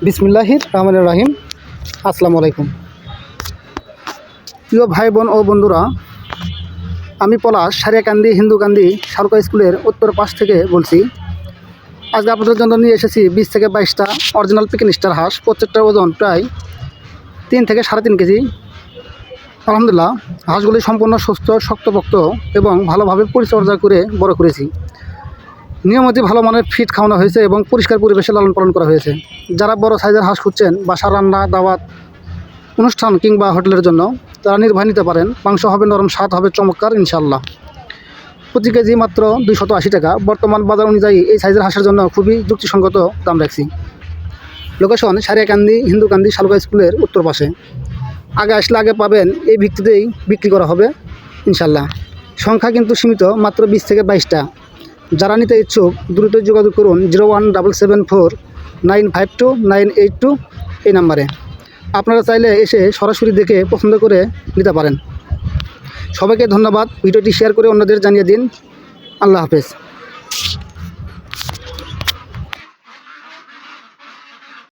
বিসমিল্লাহির রহমানির রহিম। আসসালামু আলাইকুম প্রিয় ভাই বোন ও বন্ধুরা, আমি পলাশ সারিয়াকান্দি হিন্দুকান্দি সরকারি স্কুলের উত্তর পাশ থেকে বলছি। আজকে আপনাদের জন্য নিয়ে এসেছি 20 থেকে 22টা অরিজিনাল পিকিং স্টার হাঁস। প্রত্যেকটার ওজন প্রায় 3 থেকে 3.5 কেজি। আলহামদুলিল্লাহ, হাঁসগুলি সম্পূর্ণ সুস্থ, শক্তপোক্ত এবং ভালোভাবে পরিচর্যা করে বড় করেছি। নিয়মিত ভালো মানের ফিড খাওয়ানো হয়েছে এবং পরিষ্কার পরিবেশে লালন পালন করা হয়েছে। যারা বড় সাইজের হাঁস খুঁজছেন, বাসা রান্না, দাওয়াত, অনুষ্ঠান কিংবা হোটেলের জন্য, তারা নির্ভয় নিতে পারেন। মাংস হবে নরম, স্বাদ হবে চমৎকার ইনশাআল্লাহ। প্রতি কেজি মাত্র 280 টাকা। বর্তমান বাজার অনুযায়ী এই সাইজের হাঁসের জন্য খুবই যুক্তিসঙ্গত দাম রাখছি। লোকেশন সারিয়াকান্দি হিন্দুকান্দি শালুকা স্কুলের উত্তর পাশে। আগে আসলে আগে পাবেন, এই ভিত্তিতেই বিক্রি করা হবে ইনশাআল্লাহ। সংখ্যা কিন্তু সীমিত, মাত্র 20 থেকে 22টা। যারা নিতে ইচ্ছুক দ্রুত যোগাযোগ করুন 01774952982 এই নাম্বারে। আপনারা চাইলে এসে সরাসরি দেখে পছন্দ করে নিতে পারেন। সবাইকে ধন্যবাদ। ভিডিওটি শেয়ার করে অন্যদের জানিয়ে দিন। আল্লাহ হাফেজ।